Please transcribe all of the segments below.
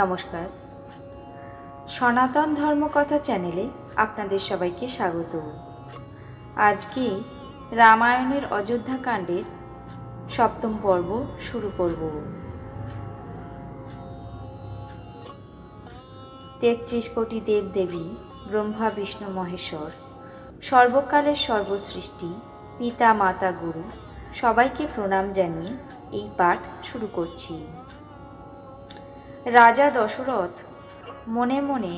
নমস্কার। সনাতন ধর্মকথা চ্যানেলে আপনাদের সবাইকে স্বাগত। আজকে রামায়ণের অযোধ্যাকাণ্ডের সপ্তম পর্ব শুরু করব। ৩৩ কোটি দেবদেবী, ব্রহ্মা বিষ্ণু মহেশ্বর, সর্বকালের সর্বসৃষ্টি, পিতা মাতা গুরু সবাইকে প্রণাম জানিয়ে এই পাঠ শুরু করছি। রাজা দশরথ মনে মনে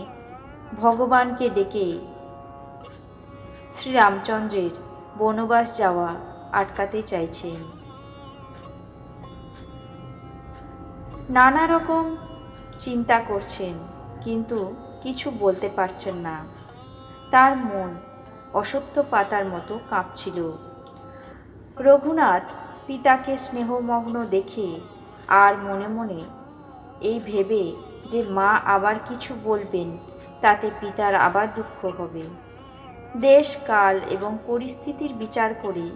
ভগবানকে ডেকে শ্রীরামচন্দ্রের বনবাস যাওয়া আটকাতে চাইছেন। নানা রকম চিন্তা করছেন, কিন্তু কিছু বলতে পারছেন না। তার মন অশ্বত্থ পাতার মতো কাঁপছিল। রঘুনাথ পিতাকে স্নেহমগ্ন দেখে আর মনে মনে এই ভেবে যে মা আবার কিছু বলবেন, তাতে পিতার আবার দুঃখ হবে। দেশ কাল এবং পরিস্থিতির বিচার করে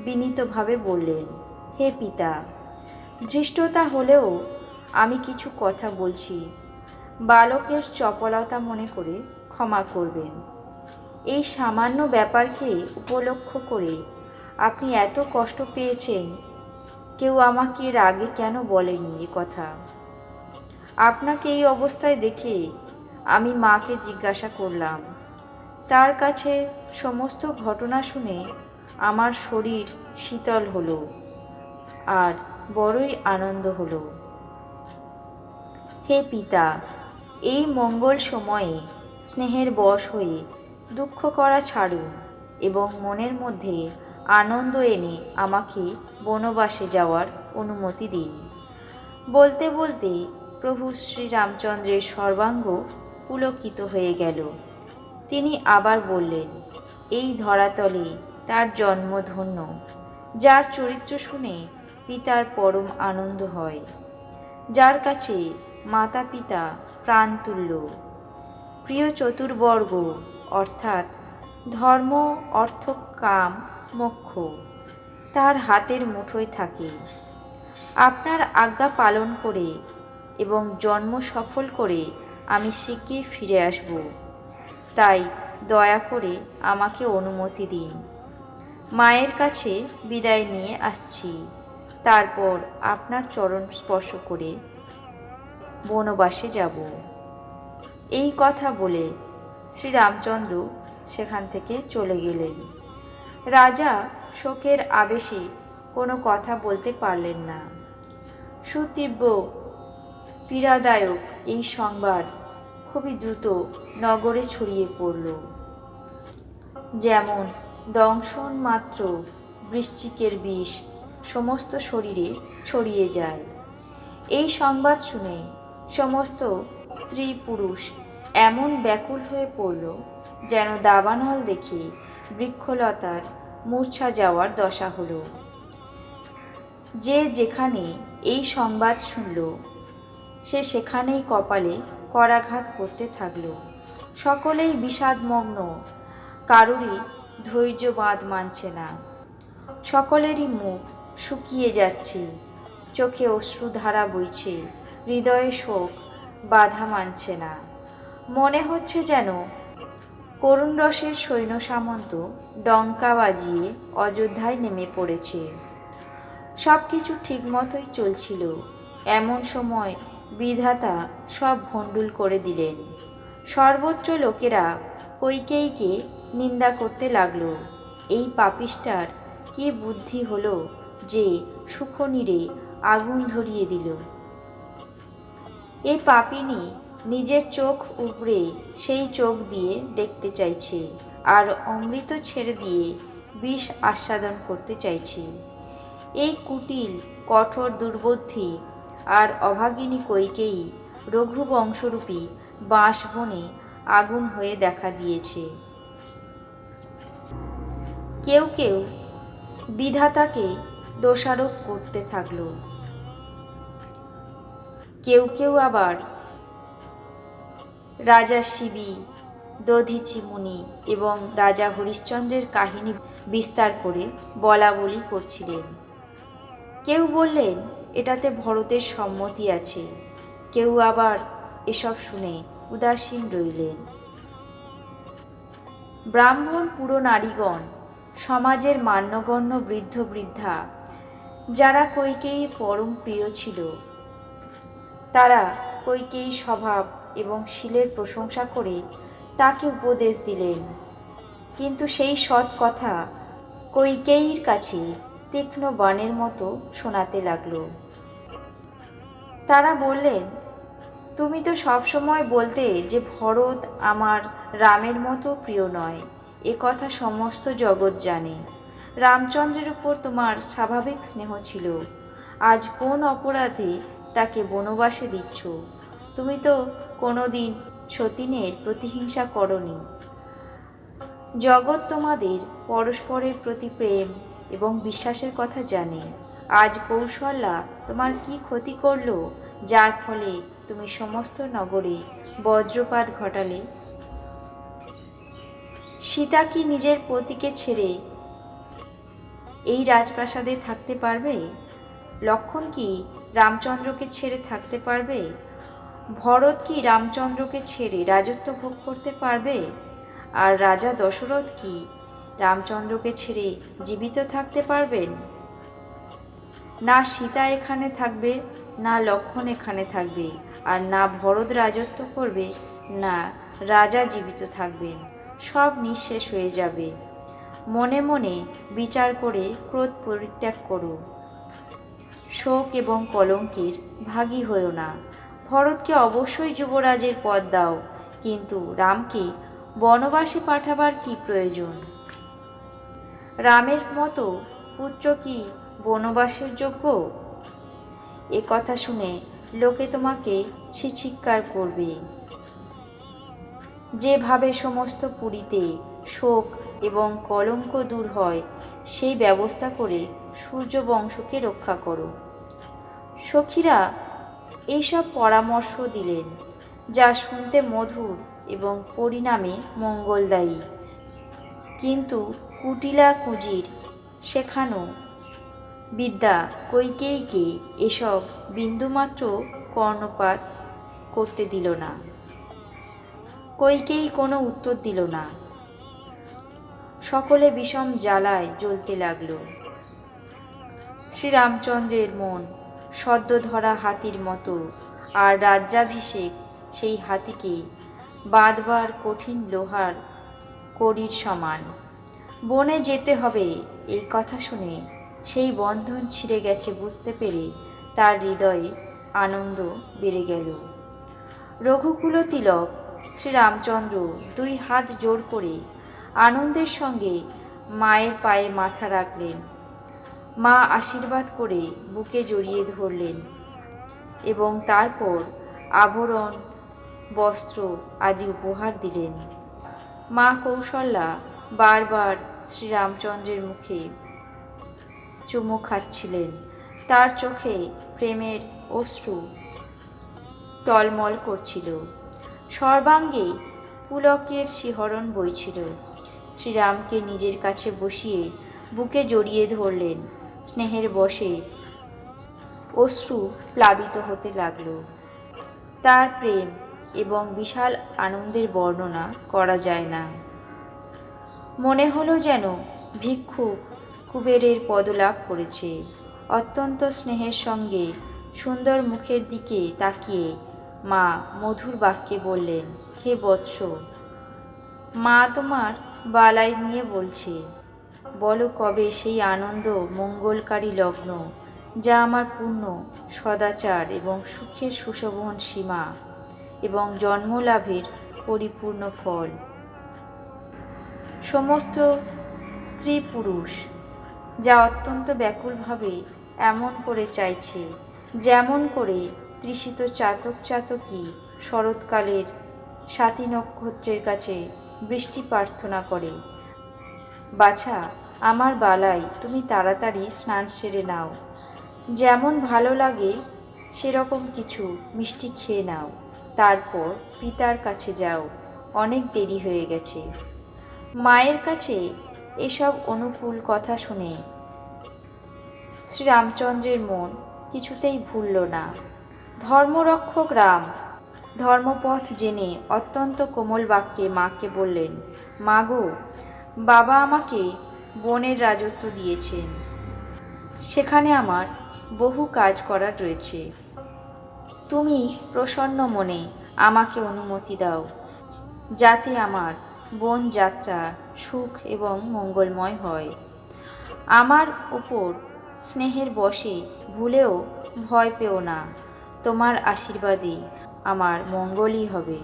বিনীতভাবে বললেন, হে পিতা, ধৃষ্টতা হলেও আমি কিছু কথা বলছি, বালকের চপলতা মনে করে ক্ষমা করবেন। এই সামান্য ব্যাপারকে উপলক্ষ করে আপনি এত কষ্ট পেয়েছেন, কেউ আমাকে এর আগে কেন বলেনি এ কথা? আপনাকে এই অবস্থায় দেখে আমি মাকে জিজ্ঞাসা করলাম। তার কাছে সমস্ত ঘটনা শুনে আমার শরীর শীতল হলো আর বড়ই আনন্দ হলো। হে পিতা, এই মঙ্গল সময়ে স্নেহের বশ হয়ে দুঃখ করা ছাড়ুন এবং মনের মধ্যে আনন্দ এনে আমাকে বনবাসে যাওয়ার অনুমতি দিন। বলতে বলতে প্রভু শ্রীরামচন্দ্রের সর্বাঙ্গ পুলকিত হয়ে গেল। তিনি আবার বললেন, এই ধরাতলে তার জন্ম ধন্য, যার চরিত্র শুনে পিতার পরম আনন্দ হয়, যার কাছে মাতা পিতা প্রাণতুল্য, প্রিয় চতুর্বর্গ অর্থাৎ ধর্ম, অর্থ, কাম, মোক্ষ তার হাতের মুঠোয় থাকে। আপনার আজ্ঞা পালন করে এবং জন্ম সফল করে আমি শীঘ্রই ফিরে আসব। তাই দয়া করে আমাকে অনুমতি দিন। মায়ের কাছে বিদায় নিয়ে আসছি, তারপর আপনার চরণ স্পর্শ করে বনবাসে যাব। এই কথা বলে শ্রীরামচন্দ্র সেখান থেকে চলে গেলেন। রাজা শোকের আবেশে কোনো কথা বলতে পারলেন না। সুতীব্র পীড়াদায়ক এই সংবাদ খুবই দ্রুত নগরে ছড়িয়ে পড়ল, যেমন দংশন মাত্র বৃশ্চিকের বিষ সমস্ত শরীরে ছড়িয়ে যায়। এই সংবাদ শুনে সমস্ত স্ত্রী পুরুষ এমন ব্যাকুল হয়ে পড়ল, যেন দাবানল দেখে বৃক্ষলতার মূর্ছা যাওয়ার দশা হলো। যে যেখানে এই সংবাদ শুনল, সে সেখানেই কপালে করাঘাত করতে থাকল। সকলেই বিষাদমগ্ন, কারোরই ধৈর্য বাঁধ মানছে না। সকলেরই মুখ শুকিয়ে যাচ্ছে, চোখে অশ্রুধারা বইছে, হৃদয়ে শোক বাধা মানছে না। মনে হচ্ছে যেন করুণ রসের সৈন্য সামন্ত ডঙ্কা বাজিয়ে অযোধ্যায় নেমে পড়েছে। সব কিছু ঠিক মতোই চলছিল, এমন সময় বিধাতা সব ভণ্ডুল করে দিলেন। সর্বত্র লোকেরা কইকেয়ীকে নিন্দা করতে লাগলো। এই পাপিষ্ঠার কি বুদ্ধি হলো যে সুখনীরে আগুন ধরিয়ে দিল? এই পাপিনী নিজের চোখ উপড়ে সেই চোখ দিয়ে দেখতে চাইছে, আর অমৃত ছেড়ে দিয়ে বিষ আস্বাদন করতে চাইছে। এই কুটিল, কঠোর, দুর্বোধ্যী আর অভাগিনী কইকেয়ী রঘুবংশরূপী বাঁশবনে আগুন হয়ে দেখা দিয়েছে। কেউ কেউ বিধাতাকে দোষারোপ করতে থাকল, কেউ কেউ আবার রাজা শিবি, দধিচি মুনি এবং রাজা হরিশ্চন্দ্রের কাহিনী বিস্তার করে বলা বলি করছিলেন। কেউ বললেন এটাতে ভরতের সম্মতি আছে, কেউ আবার এসব শুনে উদাসীন রইলেন। ব্রাহ্মণ পুরো নারীগণ, সমাজের মান্যগণ্য বৃদ্ধ বৃদ্ধা, যারা কইকেয়ীর পরম প্রিয় ছিল, তারা কইকেয়ীর স্বভাব এবং শীলের প্রশংসা করে তাকে উপদেশ দিলেন। কিন্তু সেই সৎ কথা কইকেয়ীর কাছে তীক্ষ্ণ বাণের মতো শোনাতে লাগল। তারা বললেন, তুমি তো সবসময় বলতে যে ভরত আমার রামের মতো প্রিয় নয়। এ কথা সমস্ত জগৎ জানে। রামচন্দ্রের উপর তোমার স্বাভাবিক স্নেহ ছিল। আজ কোন অপরাধে তাকে বনবাসে দিচ্ছ? তুমি তো কোনোদিন সতীনের প্রতিহিংসা করনি। জগৎ তোমাদের পরস্পরের প্রতি প্রেম এবং বিশ্বাসের কথা জানে। আজ কৌশল্যা তোমার কি ক্ষতি করলো, যার ফলে তুমি সমস্ত নগরে বজ্রপাত ঘটালে? সীতা কি নিজের পতিকে ছেড়ে এই রাজপ্রাসাদে থাকতে পারবে? লক্ষ্মণ কি রামচন্দ্রকে ছেড়ে থাকতে পারবে? ভরত কি রামচন্দ্রকে ছেড়ে রাজত্ব ভোগ করতে পারবে? আর রাজা দশরথ কি রামচন্দ্রকে ছেড়ে জীবিত থাকতে পারবেন? না সীতা এখানে থাকবে, না লক্ষ্মণ এখানে থাকবে, আর না ভরত রাজত্ব করবে, না রাজা জীবিত থাকবেন। সব নিঃশেষ হয়ে যাবে। মনে মনে বিচার করে ক্রোধ পরিত্যাগ করো। শোক এবং কলঙ্কের ভাগী হয়েও না। ভরতকে অবশ্যই যুবরাজের পদ দাও, কিন্তু রামকে বনবাসে পাঠাবার কি প্রয়োজন? রামের মতো পুত্র কি বনবাসের যোগ্য? এ কথা শুনে লোকে তোমাকে ছিছিৎকার করবে। যেভাবে সমস্ত পুরীতে শোক এবং কলঙ্ক দূর হয়, সেই ব্যবস্থা করে সূর্যবংশকে রক্ষা করো। সখীরা এইসব পরামর্শ দিলেন, যা শুনতে মধুর এবং পরিণামে মঙ্গলদায়ী, কিন্তু কুটিলা কুজির শেখানো বিদ্যা কইকেয়ীকে এসব বিন্দুমাত্র কর্ণপাত করতে দিল না। কইকেয়ী কোনো উত্তর দিল না। সকলে বিষম জ্বালায় জ্বলতে লাগল। শ্রীরামচন্দ্রের মন সদ্য ধরা হাতির মতো, আর রাজ্যাভিষেক সেই হাতিকে বাঁধবার কঠিন লোহার কড়ির সমান। বনে যেতে হবে এই কথা শুনে সেই বন্ধন ছিঁড়ে গেছে বুঝতে পেরে তার হৃদয়ে আনন্দ বেড়ে গেল। রঘুকুল তিলক শ্রীরামচন্দ্র দুই হাত জোর করে আনন্দের সঙ্গে মায়ের পায়ে মাথা রাখলেন। মা আশীর্বাদ করে বুকে জড়িয়ে ধরলেন এবং তারপর আভরণ, বস্ত্র আদি উপহার দিলেন। মা কৌশল্যা বারবার শ্রীরামচন্দ্রের মুখে চুমু খাচ্ছিলেন। তার চোখে প্রেমের অশ্রু টলমল করছিল, সর্বাঙ্গে পুলকের শিহরণ বইছিল। শ্রীরামকে নিজের কাছে বসিয়ে বুকে জড়িয়ে ধরলেন। স্নেহের বশে অশ্রু প্লাবিত হতে লাগল। তার প্রেম এবং বিশাল আনন্দের বর্ণনা করা যায় না। মনে হলো যেন ভিক্ষুক কুবেরের পদলাভ করেছে। অত্যন্ত স্নেহের সঙ্গে সুন্দর মুখের দিকে তাকিয়ে মা মধুর বাক্যে বললেন, হে বৎস, মা তোমার বালাই নিয়ে বলছে, বলো কবে সেই আনন্দ মঙ্গলকারী লগ্ন, যা আমার পূর্ণ সদাচার এবং সুখের সুশোভন সীমা এবং জন্মলাভের পরিপূর্ণ ফল। সমস্ত স্ত্রী পুরুষ যা অত্যন্ত ব্যাকুলভাবে এমন করে চাইছে, যেমন করে তৃষিত চাতক চাতকী শরৎকালের স্বাতী নক্ষত্রের কাছে বৃষ্টি প্রার্থনা করে, বাছা আমার বালাই তুমি তাড়াতাড়ি স্নান সেরে নাও, যেমন ভালো লাগে সেরকম কিছু মিষ্টি খেয়ে নাও, তারপর পিতার কাছে যাও, অনেক দেরি হয়ে গেছে। মায়ের কাছে এসব অনুকূল কথা শুনে শ্রীরামচন্দ্রের মন কিছুতেই ভুলল না। ধর্মরক্ষক রাম ধর্মপথ জেনে অত্যন্ত কোমল বাক্যে মাকে বললেন, মা গো, বাবা আমাকে বনের রাজত্ব দিয়েছেন, সেখানে আমার বহু কাজ করার রয়েছে। তুমি প্রসন্ন মনে আমাকে অনুমতি দাও, যাতে আমার বন যাত্রা সুখ এবং মঙ্গলময় হয়। আমার উপর স্নেহের বশে ভুলেও ভয় পেও না, তোমার আশীর্বাদে আমার মঙ্গলই হবে।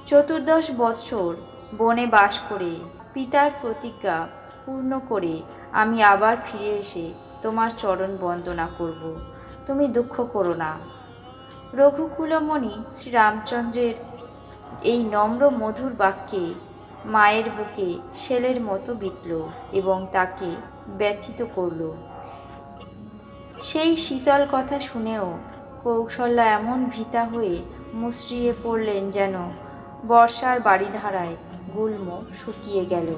14 বৎসর বনে বাস করে পিতার প্রতিজ্ঞা পূর্ণ করে আমি আবার ফিরে এসে তোমার চরণ বন্দনা করব, তুমি দুঃখ করো না। রঘুকুলমণি শ্রীরামচন্দ্রের এই নম্র মধুর বাক্যে মায়ের বুকে শেলের মতো বিঁধল এবং তাকে ব্যথিত করল। সেই শীতল কথা শুনেও কৌশল্যা এমন ভীতা হয়ে মুচড়িয়ে পড়লেন যেন বর্ষার বারিধারায় গুল্ম শুকিয়ে গেল।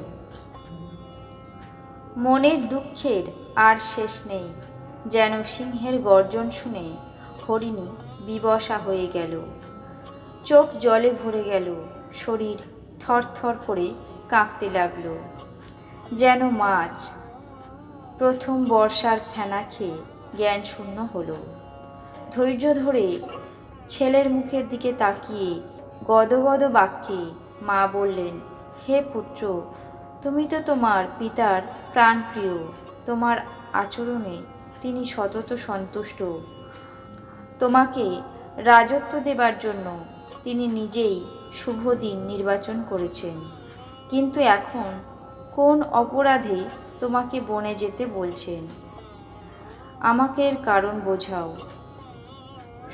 মনের দুঃখের আর শেষ নেই, যেন সিংহের গর্জন শুনে হরিণী বিবশা হয়ে গেল। চোখ জলে ভরে গেল, শরীর থরথর করে কাঁপতে লাগল, যেন মাছ প্রথম বর্ষার ফেনা খেয়ে জ্ঞান শূন্য হলো। ধৈর্য ধরে ছেলের মুখের দিকে তাকিয়ে গদগদ বাক্যে মা বললেন, হে পুত্র, তুমি তো তোমার পিতার প্রাণপ্রিয়, তোমার আচরণে তিনি সতত সন্তুষ্ট। তোমাকে রাজত্ব দেবার জন্য তিনি নিজেই শুভ দিন নির্বাচন করেছেন, কিন্তু এখন কোন অপরাধে তোমাকে বনে যেতে বলছেন? আমাকে এর কারণ বোঝাও।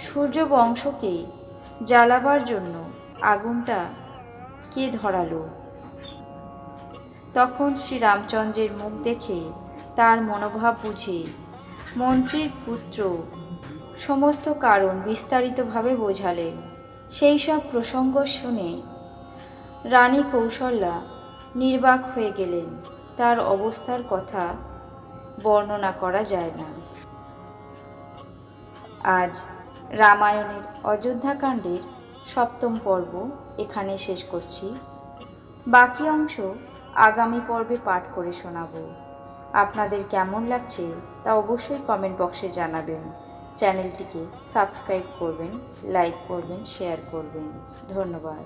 সূর্য বংশকে জ্বালাবার জন্য আগুনটা কে ধরালো? তখন শ্রীরামচন্দ্রের মুখ দেখে, তার মনোভাব বুঝে মন্ত্রীর পুত্র সমস্ত কারণ বিস্তারিতভাবে বোঝালেন। সেই সব প্রসঙ্গ শুনে রানী কৌশল্যা নির্বাক হয়ে গেলেন। তার অবস্থার কথা বর্ণনা করা যায় না। আজ রামায়ণের অযোধ্যাকাণ্ডের 7ম পর্ব এখানে শেষ করছি। বাকি অংশ আগামী পর্বে পাঠ করে শোনাবো। আপনাদের কেমন লাগছে তা অবশ্যই কমেন্ট বক্সে জানাবেন। চ্যানেলটিকে সাবস্ক্রাইব করবেন, লাইক করবেন, শেয়ার করবেন। ধন্যবাদ।